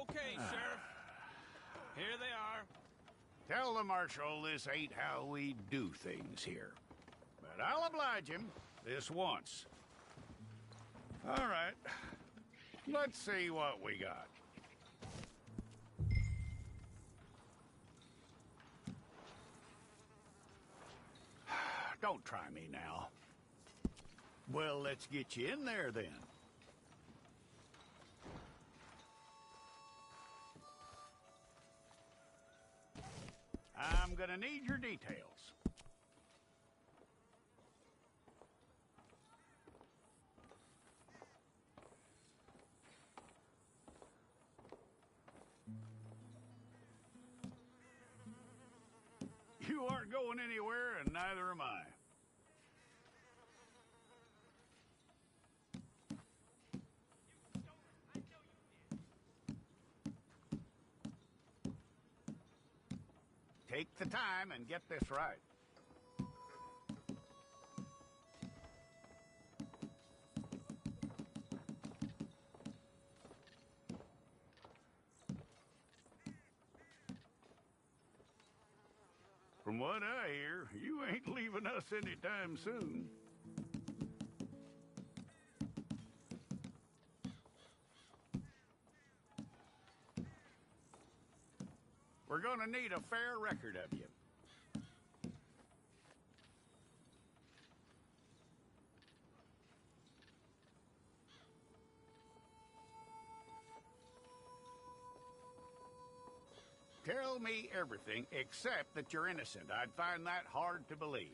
Okay, Sheriff. Here they are. Tell the Marshal this ain't how we do things here. But I'll oblige him this once. All right. Let's see what we got. Don't try me now. Well, let's get you in there then. I'm gonna need your details. You aren't going anywhere, and neither am I. Take the time and get this right. From what I hear, you ain't leaving us anytime soon. We're gonna need a fair record of you. Tell me everything except that you're innocent. I'd find that hard to believe.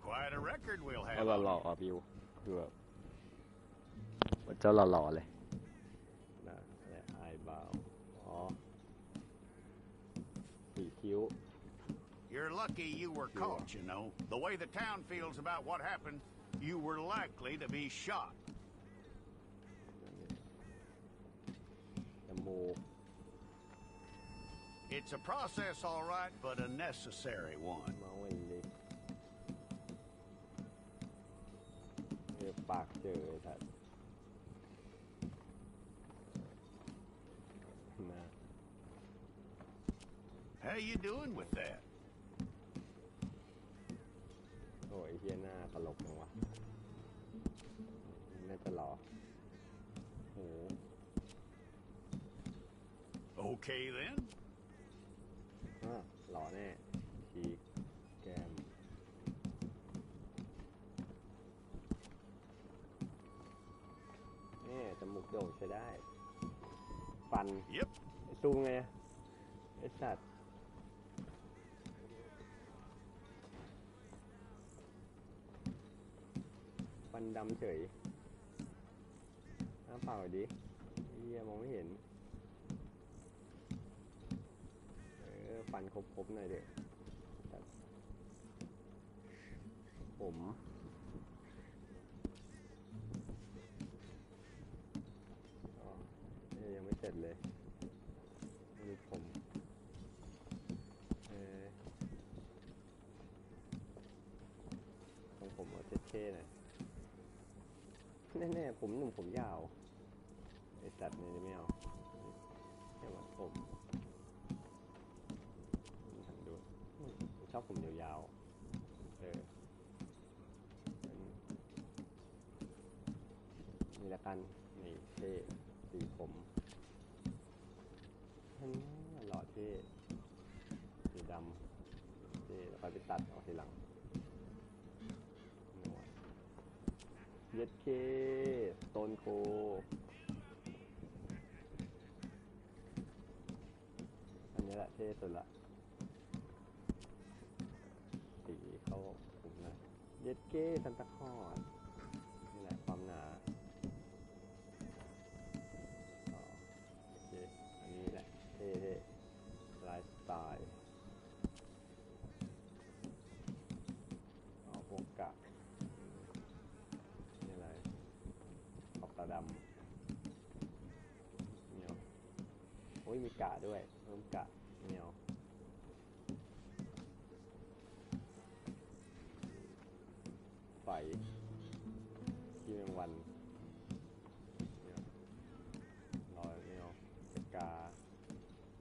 Quite a record we'll have. หล่อๆวิวคือแบบเจ้าหล่อๆเลยนะไอ้บ่าวอ๋อสีคิ้ว You're lucky you were caught, you know. The way the town feels about what happened, you were likely to be shot. จมูก It's a process, all right, but a necessary one. มองไม่ดีปากเจอสัตว์นะ How you doing with that? โอ้ยเฮียหน้าตลกจังวะน่าจะหล่อโอ้ Okay then. หล่อแน่ชีกแก้มจมูกโด่งใช้ได้ฟัน Yep. ไอ้ซูมไงไอ้สัตว์ฟันดำเฉยน้ำเปล่าดิเฮียมองไม่เห็นฟันครบๆหน่อยเด็กผมยังไม่เสร็จเลยนี่ผมของผมเอาเท่ๆหน่อยแน่ๆผมหนุ่มผมยาวไอ้สัตว์เนี่ยไม่เอาแค่ว่าผมดูชอบผมยาวๆนี่ละกันนี่เท่สีผมหล่อเท่สีดำเท่แล้วก็ไปตัดออกทีหลังเย็ดเคโตนโคอันนี้แหละเท่สุดละสีเข้าผมนะเย็ดเคซันตาคลอสนี่แหละความหนาโอเคอันนี้แหละเท่ไลฟ์สไตล์พวกกะนี่อะไรขอบตาดำเหนียวโอ้ยมีกะด้วยเพิ่มกะเหนียว ที่แมงวันเนี่ยลอยไม่เอาสกา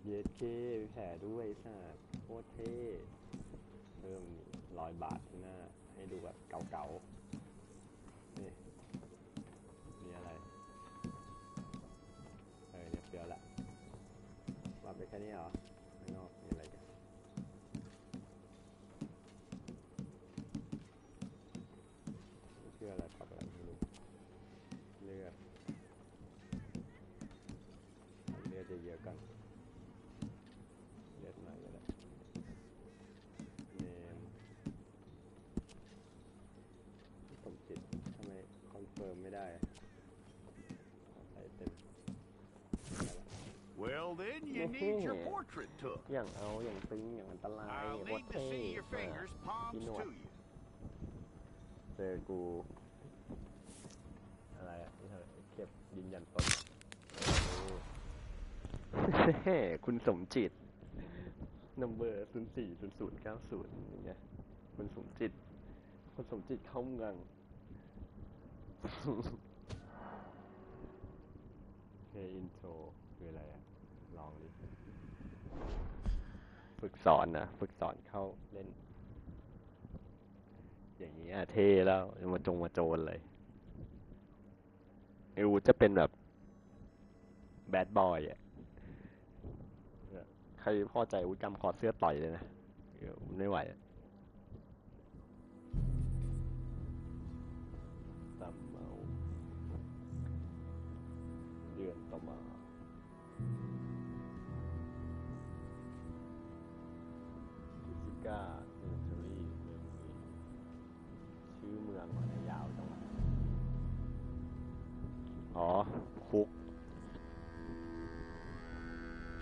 เยสเคมีแผลด้วยสัตว์โคตรเท่เพิ่ม100 บาทที่หน้าให้ดูแบบเก่าๆนี่มีอะไรเนี่ยเปรี้ยวละวางไปแค่นี้เหรอข้างนอกมีอะไรกันเชื่ออะไรปรับอะไรไม่รู้เลือดเยอะๆกันเลือดหน่อยก็ได้เนมสมจิตทำไมคอนเฟิร์มไม่ได้ใส่เต็ม Well, then you need your portrait took. อย่างตึงอย่างอันตราย I'll โคต need ร to เท่ see your fingers, พี่ palms หนวด to you. เจอกูอะไรอ่ะนี่เธอเก็บยืนยันตนคุณสมจิตนัมเบอร์040090อย่างเงี้ยคุณสมจิตเข้าเมืองเพลย์อินโทรคืออะไรอ่ะลองดิฝึกสอนเข้าเล่นอย่างนี้เท่แล้วมาโจรเลยจะเป็นแบบแบดบอยอ่ะใครพอใจจำคอเสื้อต่อยเลยนะไม่ไหวตามเมาเดือนต่อมาซิก้าเซนจูรี่เมืองนี้ชื่อเมืองมันยาวจังอ๋อคุก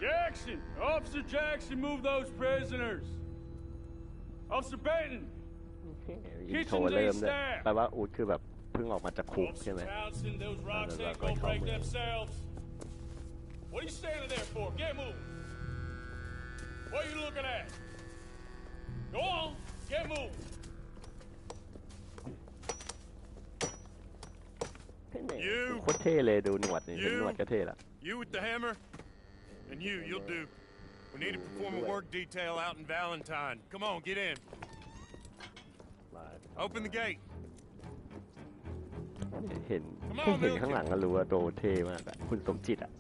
Jackson! Officer Jackson, move those prisoners! Officer Baton! อินโทรเริ่มเลยแปลว่าอูดคือแบบเพิ่งออกมาจากคุกใช่ไหม Officer Townsend, those rocks ain't gonna break themselves. What are you standing there for? Get moving! What are you looking at? Go on! Get moving! โคตรเท่เลยดูหนวดนี่หนวดก็เท่ละ You with the hammer? And you'll do. We need to perform a work detail out in Valentine. Come on, get in. Open the gate. เห็นข้างหลังก็รู้ว่าโตเท่มากอะคุณสมจิตอะ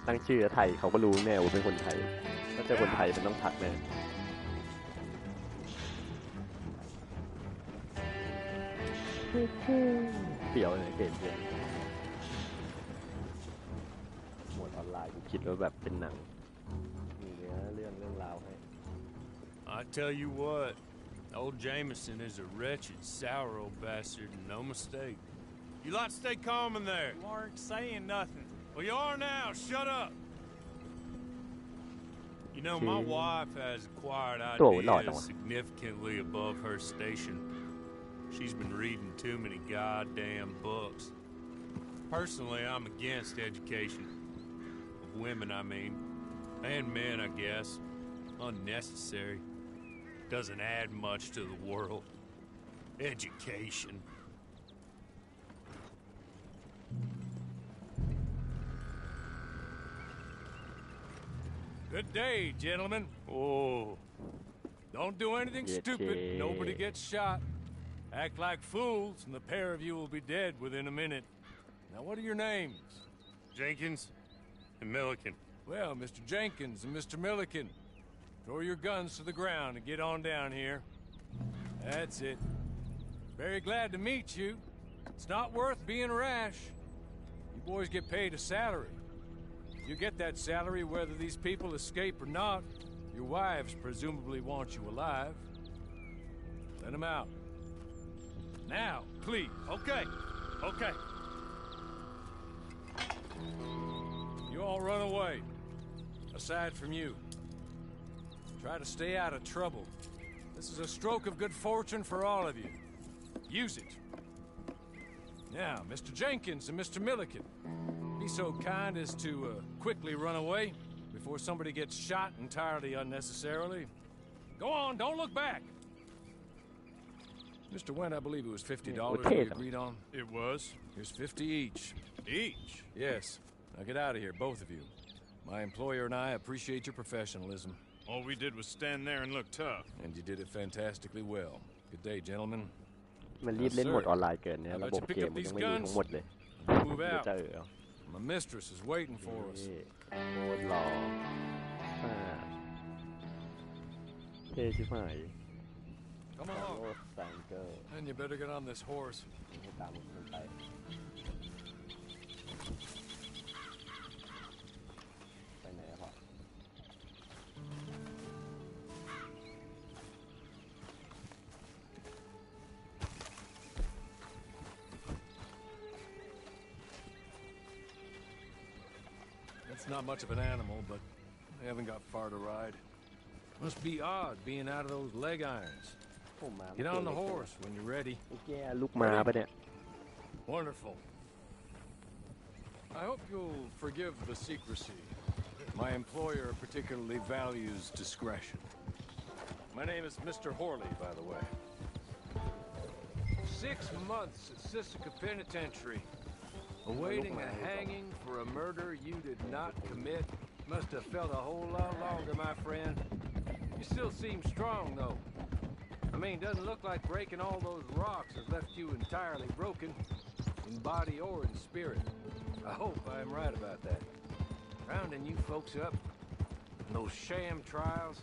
ตั้งชื่อไทยเขาก็รู้แน่ว่าเป็นคนไทยถ้าเจอคนไทยมันต้องทักแน่เปี่ยวเลยเก่งจริงหมดออนไลน์กูคิดว่าแบบเป็นหนังมีเรื่องราวให้ I tell you what, old Jameson is a wretched, sour old bastard, and no mistake. You lot stay calm in there. You aren't saying nothing. Well, you are now. Shut up. You know, my wife has acquired ideas significantly above her station. She's been reading too many goddamn books. Personally, I'm against education. Of women, I mean. And men, I guess. Unnecessary. Doesn't add much to the world. Education. Good day, gentlemen. Oh. Don't do anything stupid. Nobody gets shot. Act like fools, and the pair of you will be dead within a minute. Now, what are your names? Jenkins and Milliken. Well, Mr. Jenkins and Mr. Milliken, throw your guns to the ground and get on down here. That's it. Very glad to meet you. It's not worth being rash. You boys get paid a salary. You get that salary whether these people escape or not. Your wives presumably want you alive. Let them out. Now, please. Okay. Okay. You all run away. Aside from you. Try to stay out of trouble. This is a stroke of good fortune for all of you. Use it. Now, Mr. Jenkins and Mr. Milliken, be so kind as to quickly run away before somebody gets shot entirely unnecessarily. Go on, don't look back. Mr. Went, I believe it was $50 Okay, we then. agreed on. It was? Here's 50 each. Each? Yes. Now get out of here, both of you. My employer and I appreciate your professionalism. All we did was stand there and look tough. And you did it fantastically well. Good day, gentlemen. มันรีบเล่นโหมดออนไลน์เกินเนี่ย ระบบเกมมันยังไม่รู้ทั้งหมดเลย Move เดี๋ยว out. จะMy mistress is waiting for us. นี่โคตรหล่อเท่ชิบหาย Come โอ้ along. สังเกอร์ And you better get on this horse. ให้ตามมันไปไปไหนอะพ่อ It's not much of an animal, but they haven't got far to ride. Must be odd being out of those leg irons. โอ้มา Get on the horse when you're ready. เมื่อกี้ลูกม้าปะเนี่ย Wonderful. I hope you'll forgive the secrecy. My employer particularly values discretion. My name is Mr. Horley, by the way. 6 months at Sisika Penitentiary. Awaiting a hanging for a murder you did not commit. Must have felt a whole lot longer, my friend. You still seem strong, though. I mean, doesn't look like breaking all those rocks has left you entirely broken, in body or in spirit. I hope I am right about that. Rounding you folks up, and those sham trials,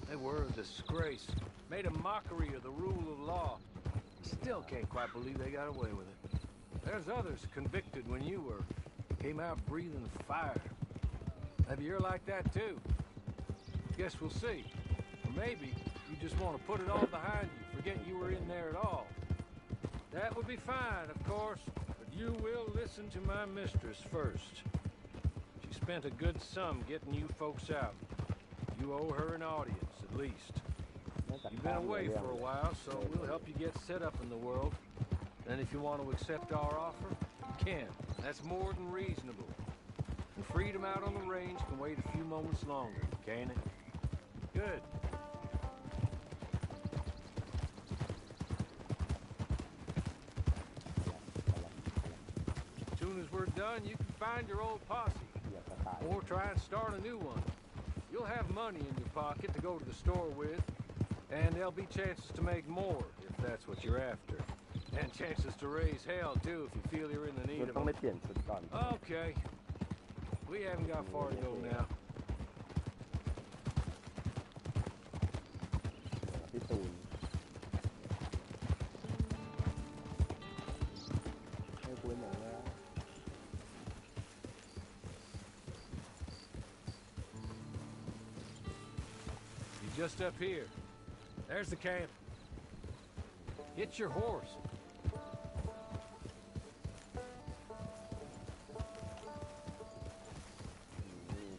they were a disgrace. Made a mockery of the rule of law. Still can't quite believe they got away with it. There's others convicted when you were. Came out breathing fire. Maybe you're like that too. Guess we'll see. Or maybe you just want to put it all behind you, forget you were in there at all. That would be fine, of course, but you will listen to my mistress first. She spent a good sum getting you folks out. You owe her an audience, at least. น่าจะ You've ข้า been ม away เรื่อง for a while, so we'll help you get set up in the world. And if you want to accept our offer, you can. That's more than reasonable. And freedom out on the range can wait a few moments longer, can't it? Good. As soon as we're done, you can find your old posse. เหยียบสไตล์ Or try and start a new one. You'll have money in your pocket to go to the store with, and there'll be chances to make more, if that's what you're after. And chances to raise hell, too, if you feel you're in the คุ need ณ of ต้อง them. ไม่เปลี่ยนชุดก่อน Okay. We haven't got far to go now. พี่ตูนให้คุณอย่างนี้ You're just up here. There's the camp. Get your horse.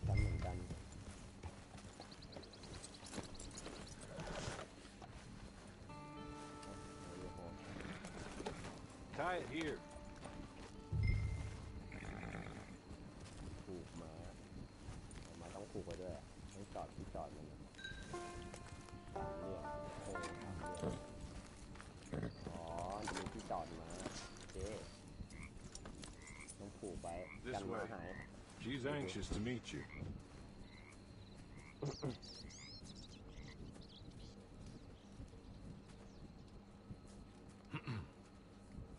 กันเหมือนกัน Tie it here. ผูกมามาต้องผูกไว้ด้วยให้จอดที่จอดมันเนี่ยอ๋อมีที่จอดมาโอเคต้องผูกไว้กันหมาหาย She's anxious to meet you.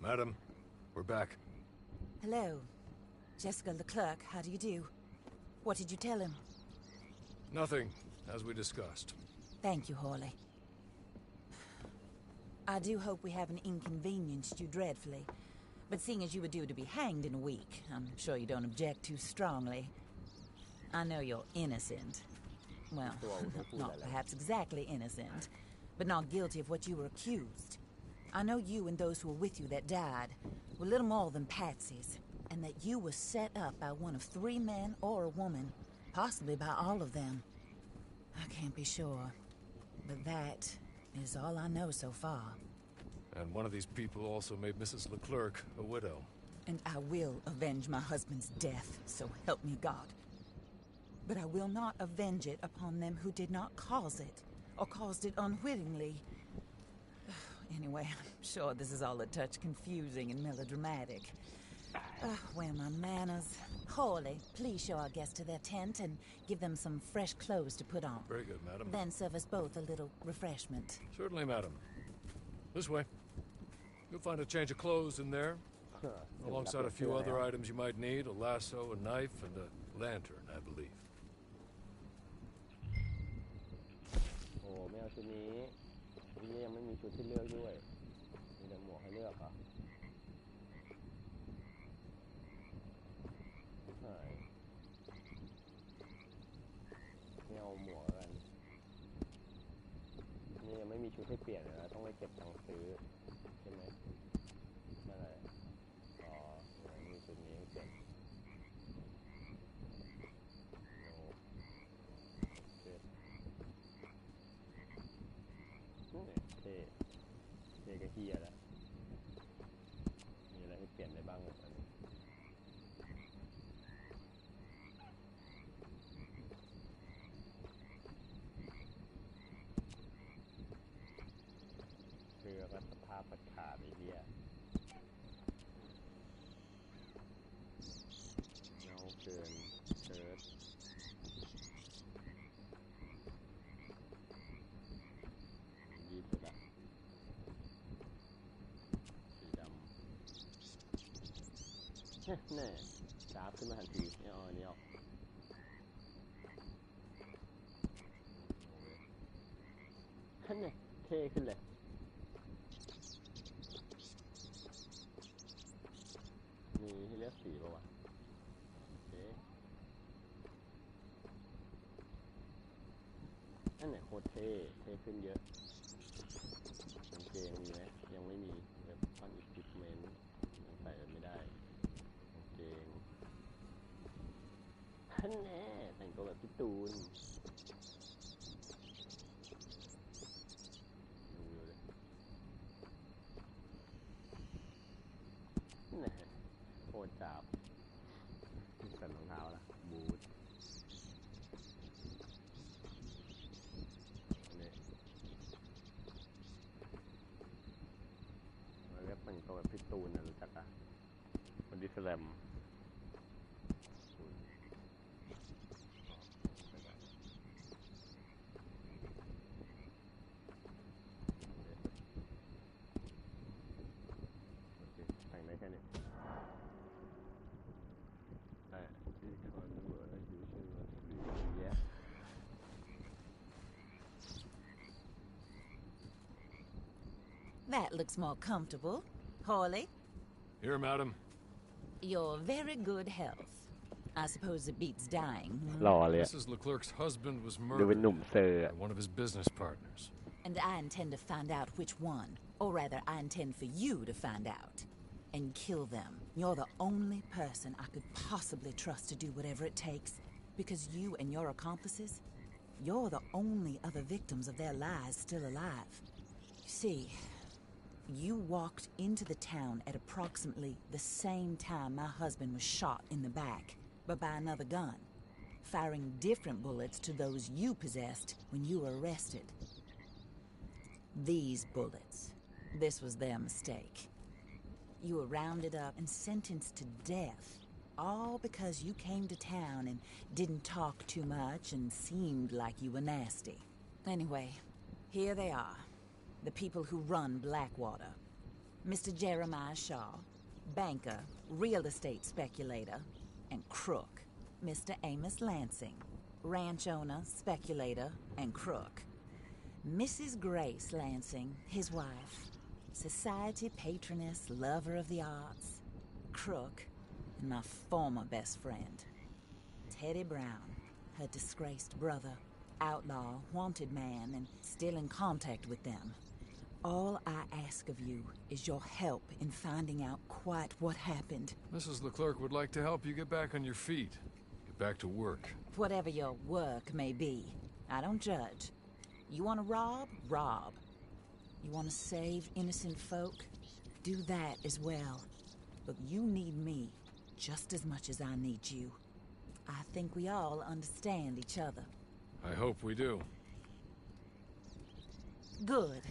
Madam, we're back. Hello. Jessica Leclerc, how do you do? What did you tell him? Nothing, as we discussed. Thank you, Hawley. I do hope we haven't inconvenienced you dreadfully. But seeing as you were due to be hanged in a week, I'm sure you don't object too strongly. I know you're innocent. Well, not perhaps exactly innocent, but not guilty of what you were accused. I know you and those who were with you that died were little more than patsies, and that you were set up by one of 3 men or a woman, possibly by all of them. I can't be sure, but that is all I know so far. And one of these people also made Mrs. Leclerc a widow. And I will avenge my husband's death, so help me God. But I will not avenge it upon them who did not cause it, or caused it unwittingly. Anyway, I'm sure this is all a touch confusing and melodramatic. Where are my manners? Hawley, please show our guests to their tent and give them some fresh clothes to put on. Very good, madam. Then serve us both a little refreshment. Certainly, madam. This way. You'll find a change of clothes in there, alongside a few other items you might need, a lasso, a knife, and a lantern, I believe. โอ้ไม่เอาชุดนี้ชุดนี้ยังไม่มีชุดที่เลือกด้วยมีแต่หมวกให้เลือกเหรอใช่ไม่เอาหมวกกันนี่ยังไม่มีชุดให้เปลี่ยนเลยนะต้องไปเก็บตังค์ซื้อใช่ไหมนั่นแหละอ๋อยังมีชุดนี้ให้เปลี่ยนเท่ก็เฮียแล้วมีอะไรให้เปลี่ยนได้บ้างอันนี้เสื้อก็สภาพขาดไอ้เฮียเงาเกินเชิ้ตยีสุดอะสีดำแน่จ้าบขึ้นมาทันทีเนี่ยเอาอันนี้ออกขึ้นเลยเท่ขึ้นเลยมีให้เลือกสีป่าวะโอเคนั่นแหละโคตรเท่ขึ้นเยอะกางเกงมีไหมยังไม่มีแบบฟันอิควิปเมนต์ยังใส่ไม่ได้กางเกงนั่นแน่แต่งตัวแบบพี่ตูนดูเลยนั่นแหละโคตรจับใส่รองเท้าละบูทเรียกแต่งตัวแบบพี่ตูนนะรู้จักอ่ะคนดิสแลมแต่งได้แค่นี้แต่ที่คอนเวิร์ตยูเชอร์เยอะ That looks more comfortable. Hawley, Here, madam. you're very good health. I suppose it beats dying. หล่อเลย Mrs. Leclerc's husband was ดูเป็น murdered หนุ่มเซอร์ by one of his business partners. And I intend to find out which one. Or rather, I intend for you to find out. And kill them. You're the only person I could possibly trust to do whatever it takes. Because you and your accomplices, you're the only other victims of their lies still alive. You see, you walked into the town at approximately the same time my husband was shot in the back, but by another gun, firing different bullets to those you possessed when you were arrested. These bullets, this was their mistake. You were rounded up and sentenced to death, all because you came to town and didn't talk too much and seemed like you were nasty. Anyway, here they are. The people who run Blackwater. Mr. Jeremiah Shaw, banker, real estate speculator, and crook. Mr. Amos Lansing, ranch owner, speculator, and crook. Mrs. Grace Lansing, his wife, society patroness, lover of the arts, crook, and my former best friend. Teddy Brown, her disgraced brother, outlaw, wanted man, and still in contact with them. All I ask of you is your help in finding out quite what happened. Mrs. Leclerc would like to help you get back on your feet. Get back to work. Whatever your work may be, I don't judge. You want to rob? Rob. You want to save innocent folk? Do that as well. But you need me just as much as I need you. I think we all understand each other. I hope we do. Good.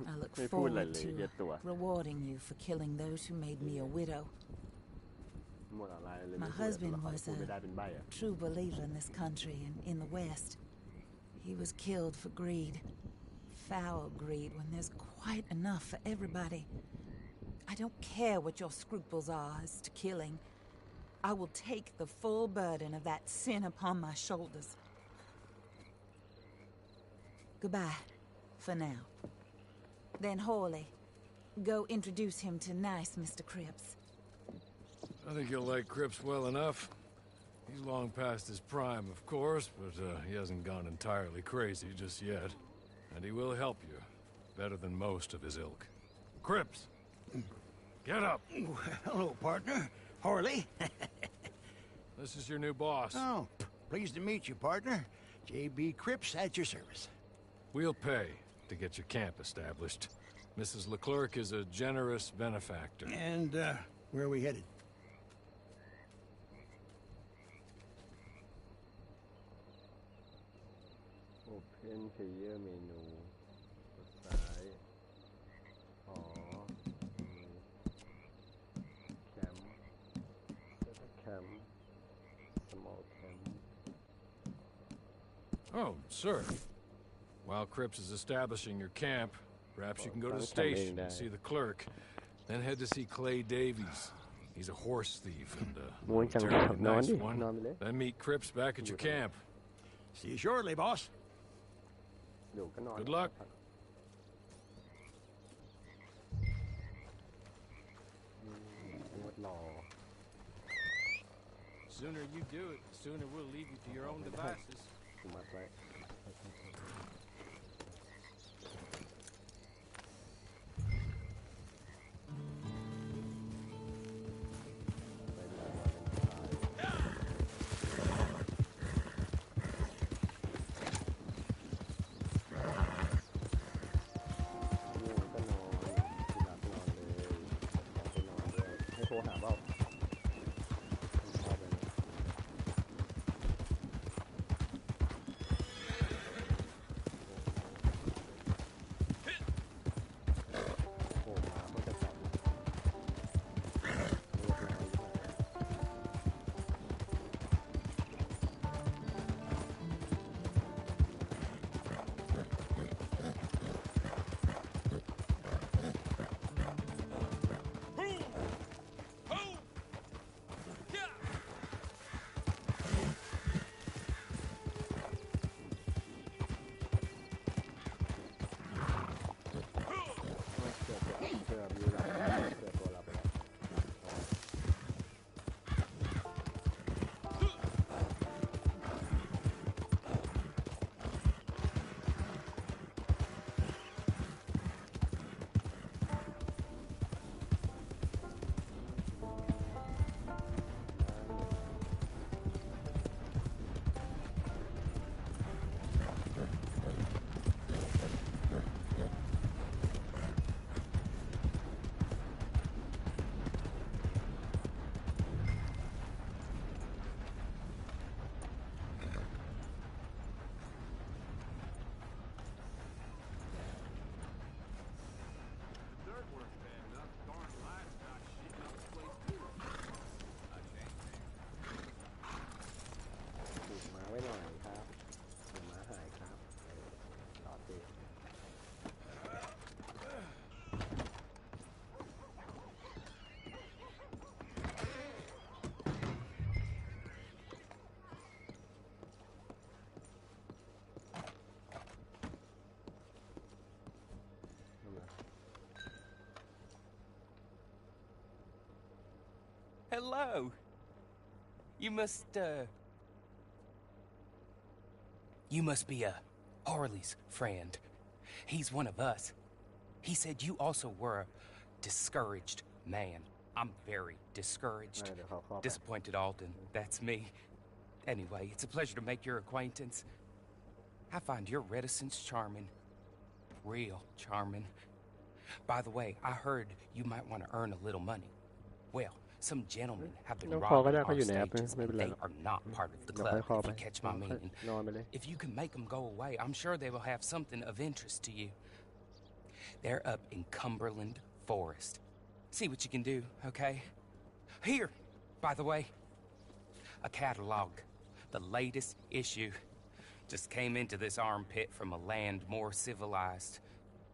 I look ไม่พูดอะไร forward เลยเหี้ย to ตัว rewarding you for killing those who made me a widow. หมดอะไรเลย My ไม่พูด husband ตัวละคร was พูดไม่ได้ a เป็นใบอ่ะ true believer in this country and in the West. He was killed for greed. Foul greed when there's quite enough for everybody. I don't care what your scruples are as to killing. I will take the full burden of that sin upon my shoulders. Goodbye, for now. Then Hawley, go introduce him to nice Mr. Cripps. I think you'll like Cripps well enough. He's long past his prime, of course, but he hasn't gone entirely crazy just yet. And he will help you, better than most of his ilk. Cripps! Get up! Hello, partner. Harley. This is your new boss. Oh, pleased to meet you, partner. J.B. Cripps at your service. We'll pay to get your camp established. Mrs. Leclerc is a generous benefactor. And, where are we headed? Open Player Menu กดซ้ายอ๋อแคมป์แคมป์ small camp Oh, sir. While Cripps is establishing your camp, perhaps you can go to the station and see the clerk. Then head to see Clay Davies. He's a horse thief and a ง่วงจัง terribly นอน nice ดิ one. นอนไปเลย Then meet Cripps back at your camp. See you shortly, boss. เดี๋ยวก็นอน Good luck. งดรอ Sooner you do it, the sooner we'll leave you to your own devices. คุมัดไว้ง่วงก็นอนที่รักนอนเลยไปนอนด้วยให้โทรหาเปล่าชอบเลยโอ้มามันจะสั่นเรียบร้อย เกือบอยู่หลังเกือบตัวเราไปแล้ว ปลูกม้าไว้หน่อยครับปลูกม้าหายครับต่อสิ Hello. You must be Harley's friend. He's one of us. He said you also were a discouraged man. I'm very discouraged. เดี๋ยวเขาเข้าไป Disappointed Alden. That's me. Anyway, it's a pleasure to make your acquaintance. I find your reticence charming. Real charming. By the way, I heard you might want to earn a little money. Well, some gentlemen have been ต้องคอก็ robbing ได้เขา our อยู่ในแอป stages, ไม่เป็น and ไร they หรอก are not part of the เดี๋ยวค่อย club, เข้า if ไป you catch my meaning. นอนไปเลย If you can make them go away, I'm sure they will have something of interest to you. They're up in Cumberland Forest. See what you can do, okay? Here, by the way, a catalog. The latest issue. Just came into this armpit from a land more civilized.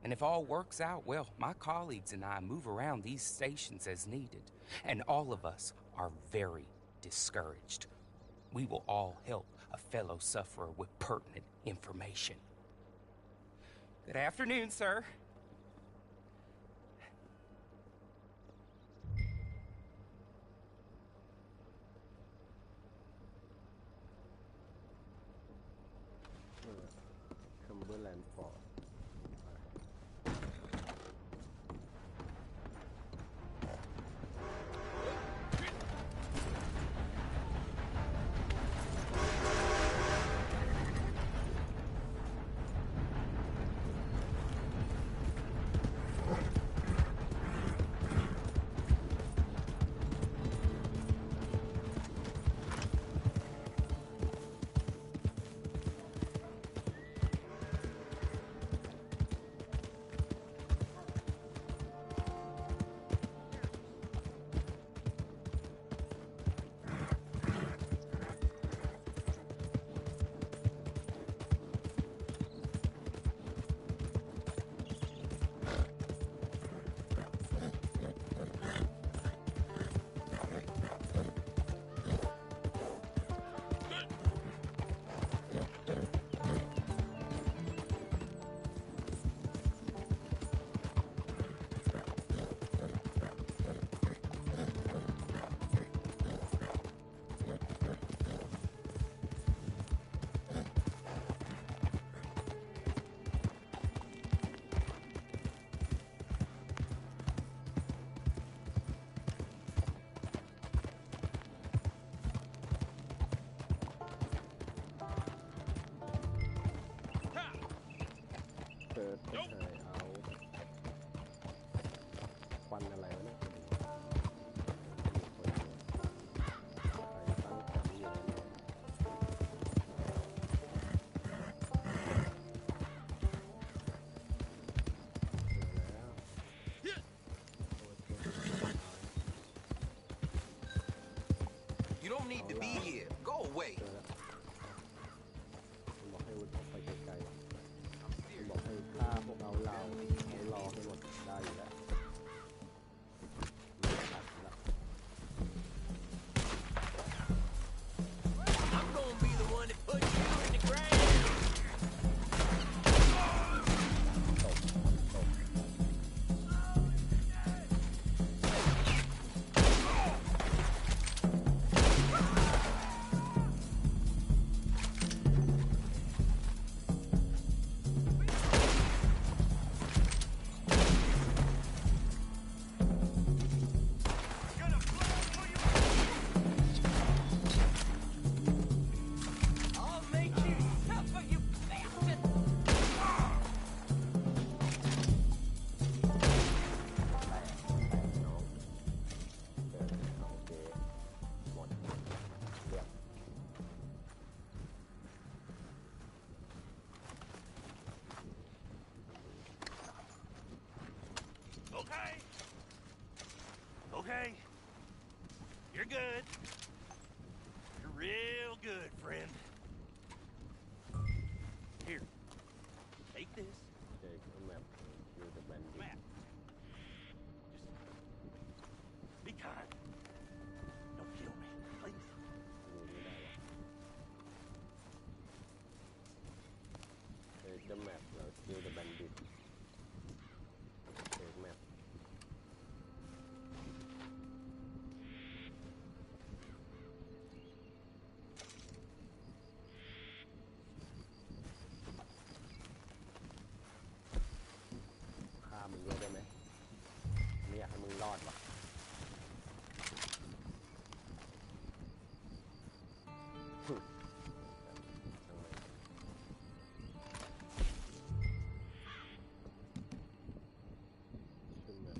And if all works out, well, my colleagues and I move around these stations as needed. And all of us are very discouraged. We will all help a fellow sufferer with pertinent information. Good afternoon, sir. Cumberland Forest ควันอะไรวะเนี่ยใครตั้งแคมป์อยู่ในนี้You don't need to be here. Go away. บอกให้วุฒิออกไปไกลๆบอกให้ฆ่าพวกเรารอให้หมดได้อยู่แล้วไม่ขัดละ I'm gonna be the one that put you in the ground. Okay. You're good. You're real good, friend. Here. Take this. Take a map. You're the bandit. Map. Just be kind. Don't kill me, please. ดูไม่ได้หรอ Take the map แล้ว kill the bandit. Take map. ฆ่ามึงด้วยได้ไหมไม่อยากให้มึงรอดหรอกช่างมันขึ้นมา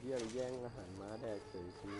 หี้ยไปแย่งอาหารม้าแดกเฉยกู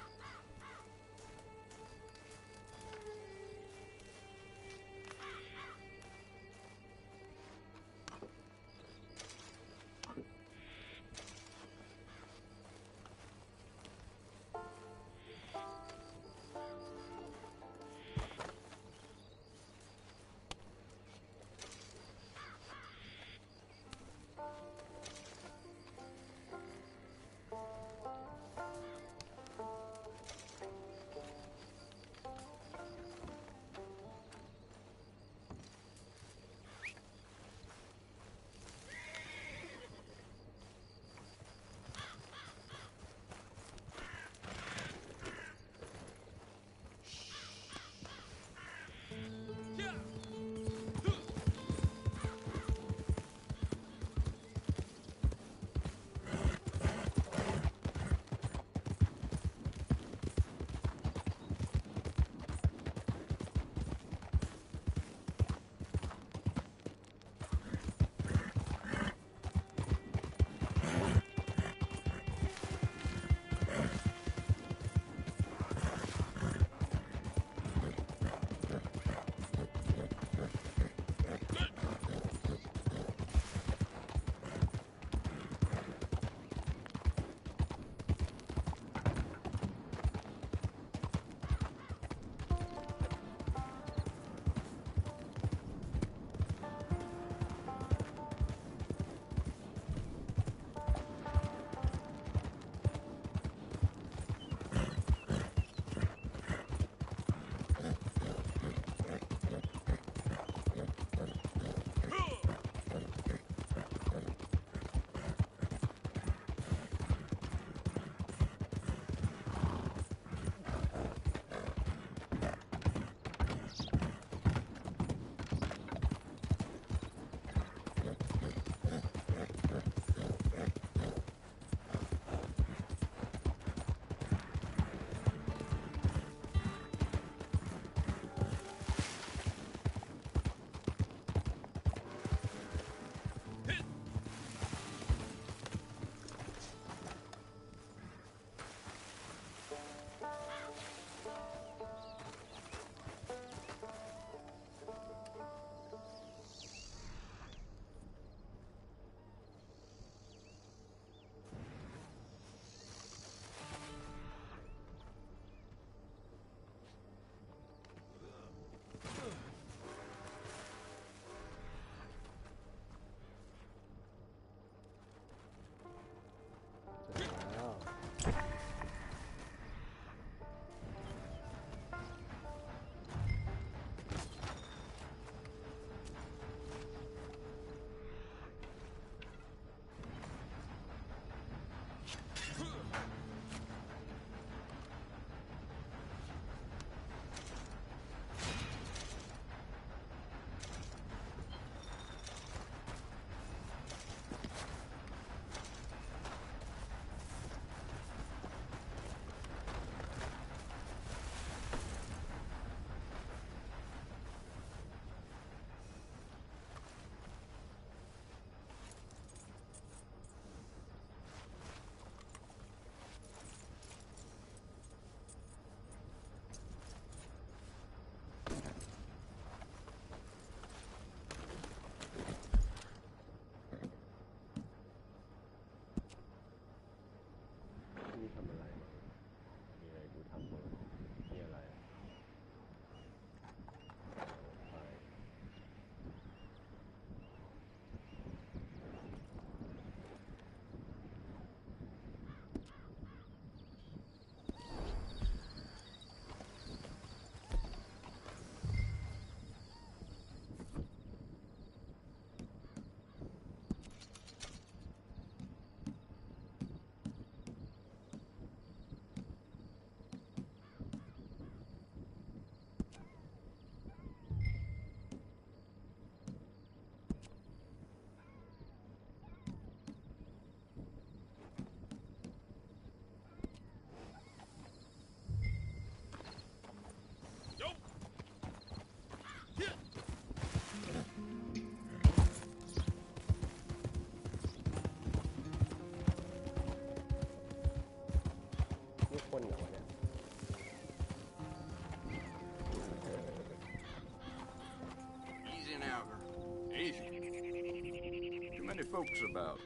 Easy. Too many folks about.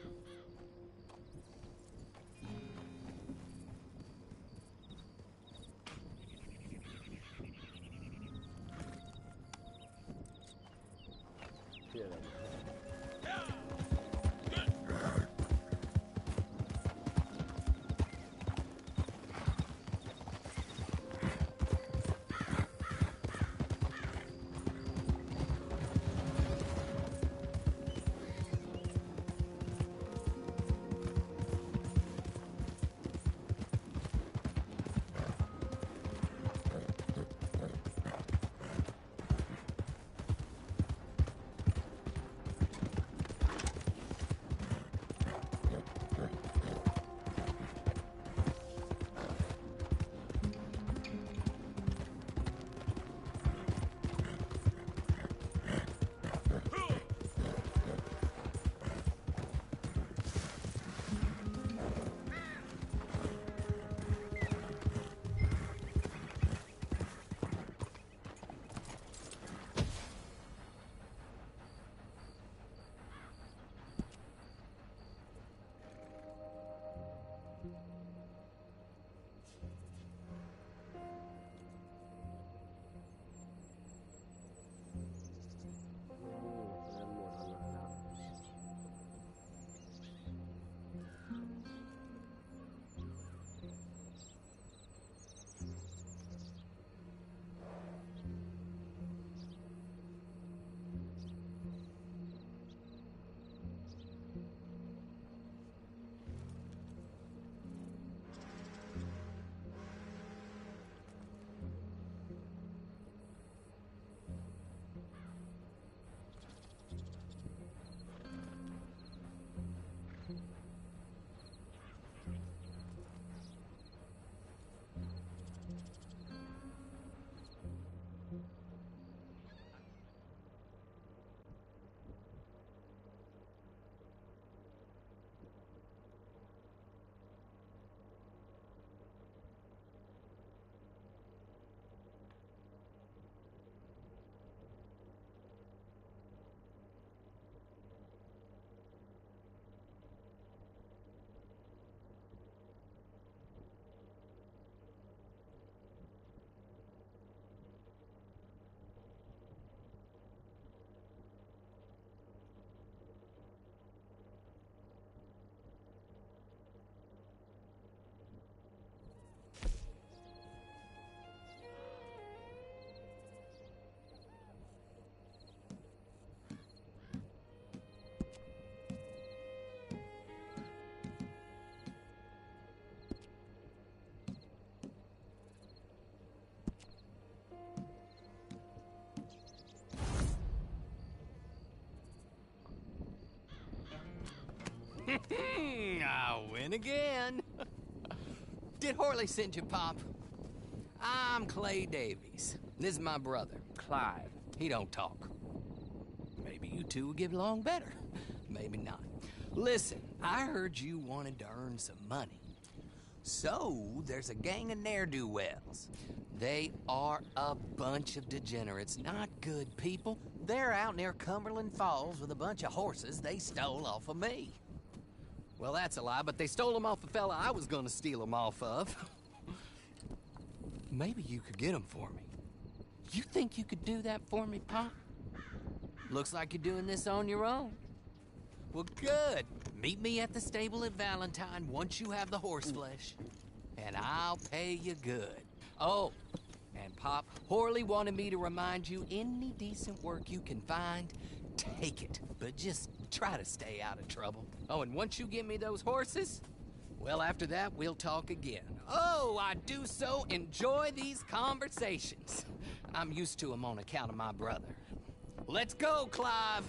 I win again. Did Horley send you, Pop? I'm Clay Davies. This is my brother, Clive. He don't talk. Maybe you two will get along better. Maybe not. Listen, I heard you wanted to earn some money. So, there's a gang of ne'er-do-wells. They are a bunch of degenerates, not good people. They're out near Cumberland Falls with a bunch of horses they stole off of me. Well, that's a lie, but they stole them off a fella I was gonna steal them off of. Maybe you could get them for me. You think you could do that for me, Pop? Looks like you're doing this on your own. Well, good. Meet me at the stable at Valentine once you have the horse flesh, and I'll pay you good. Oh, and Pop, Horley wanted me to remind you, any decent work you can find, take it. But just try to stay out of trouble. Oh, and once you give me those horses, well, after that, we'll talk again. Oh, I do so enjoy these conversations. I'm used to them on account of my brother. Let's go, Clive.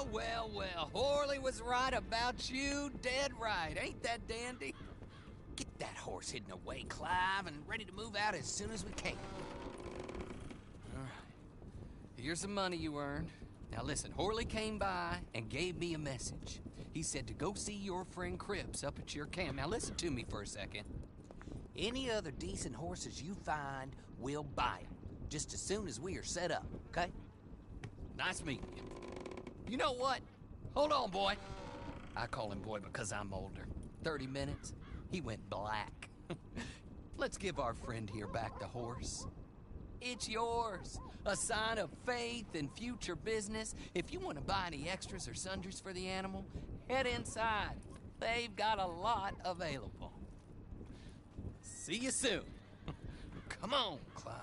Well. Horley was right about you, dead right. Ain't that dandy? Get that horse hidden away, Clive, and ready to move out as soon as we can. All right. Here's the money you earned. Now listen, Horley came by and gave me a message. He said to go see your friend Cripps up at your camp. Now listen to me for a second. Any other decent horses you find, we'll buy them. Just as soon as we are set up, okay? Nice meeting you. You know what? Hold on, boy. I call him boy because I'm older. 30 minutes, he went black. Let's give our friend here back the horse. It's yours. A sign of faith and future business. If you want to buy any extras or sundries for the animal, head inside. They've got a lot available. See you soon. Come on, Clive.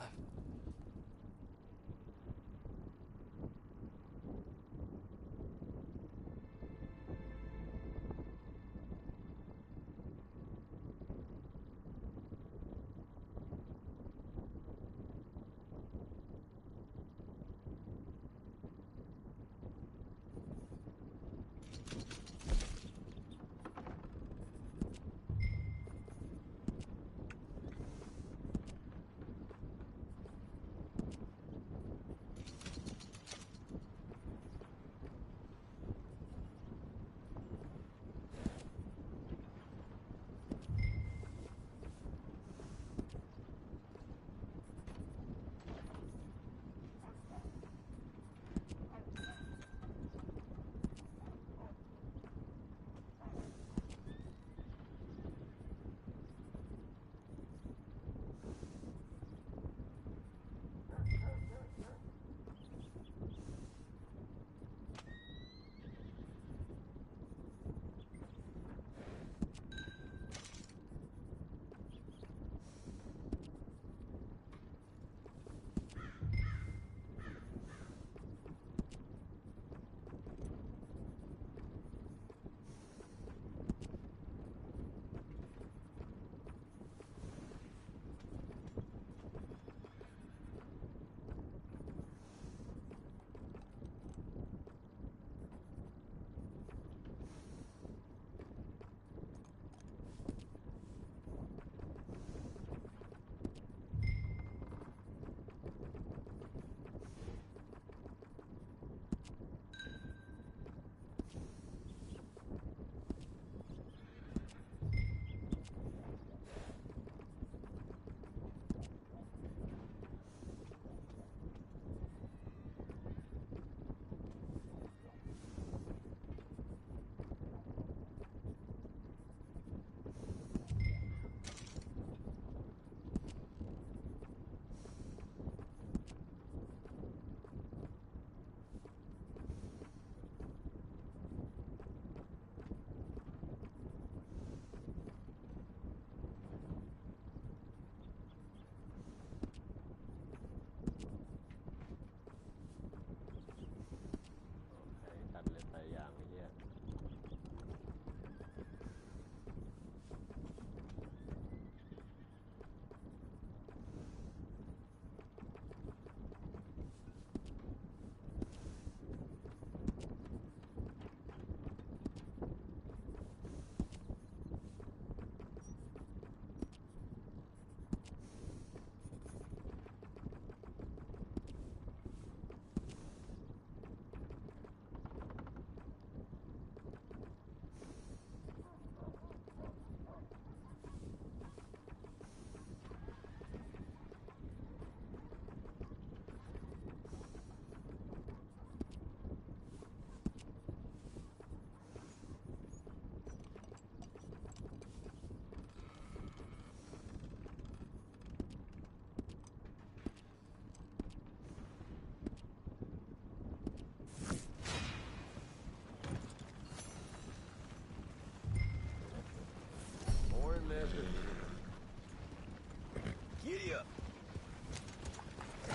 Giddy up.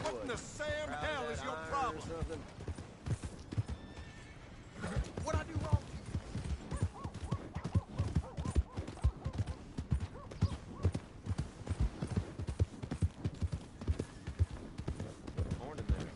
What in the Sam hell is your problem? What'd I do wrong? Morning there.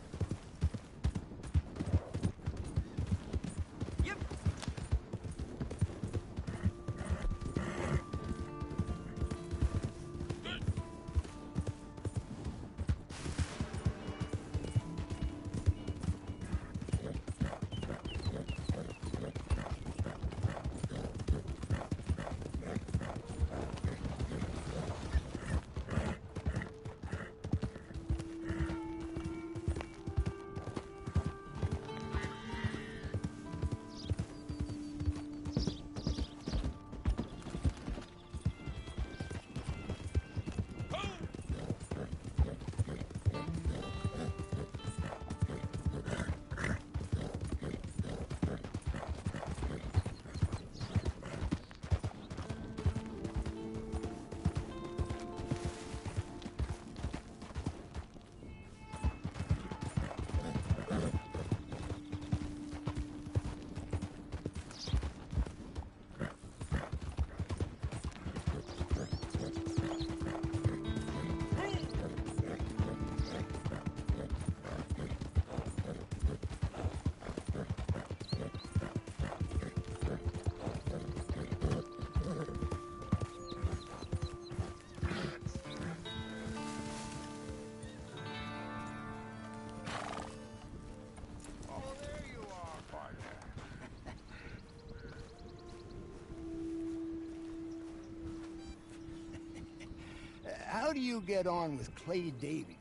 how do you get on with Clay Davies?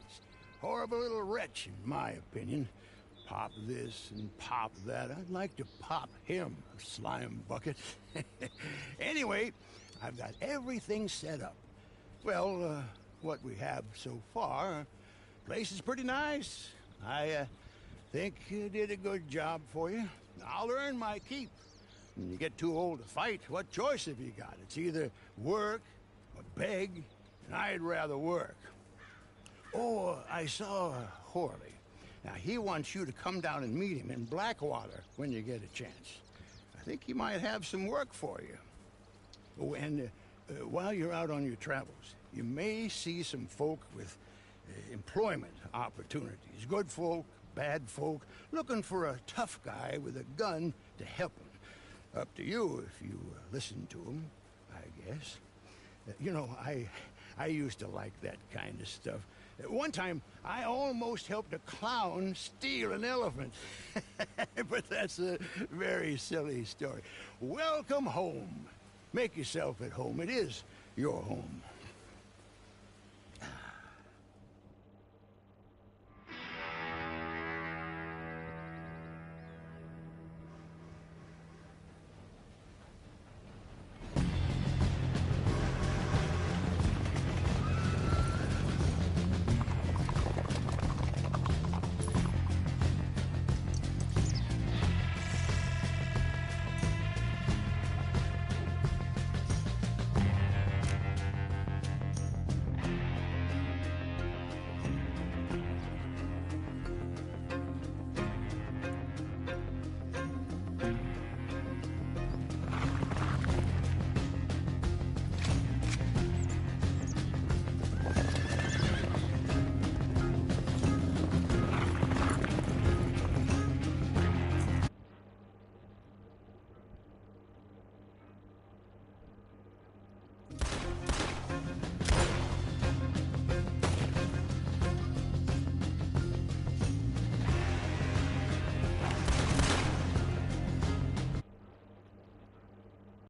Horrible little wretch, in my opinion. Pop this and pop that. I'd like to pop him, a slime bucket. Anyway, I've got everything set up. Well, what we have so far, place is pretty nice. I think you did a good job for you. I'll earn my keep. When you get too old to fight, what choice have you got? It's either work or beg, and I'd rather work. Oh, I saw Horley. Now, he wants you to come down and meet him in Blackwater when you get a chance. I think he might have some work for you. Oh, and while you're out on your travels, you may see some folk with employment opportunities. Good folk, bad folk, looking for a tough guy with a gun to help them. Up to you if you listen to him, I guess. You know, I used to like that kind of stuff. One time, I almost helped a clown steal an elephant. But that's a very silly story. Welcome home. Make yourself at home. It is your home.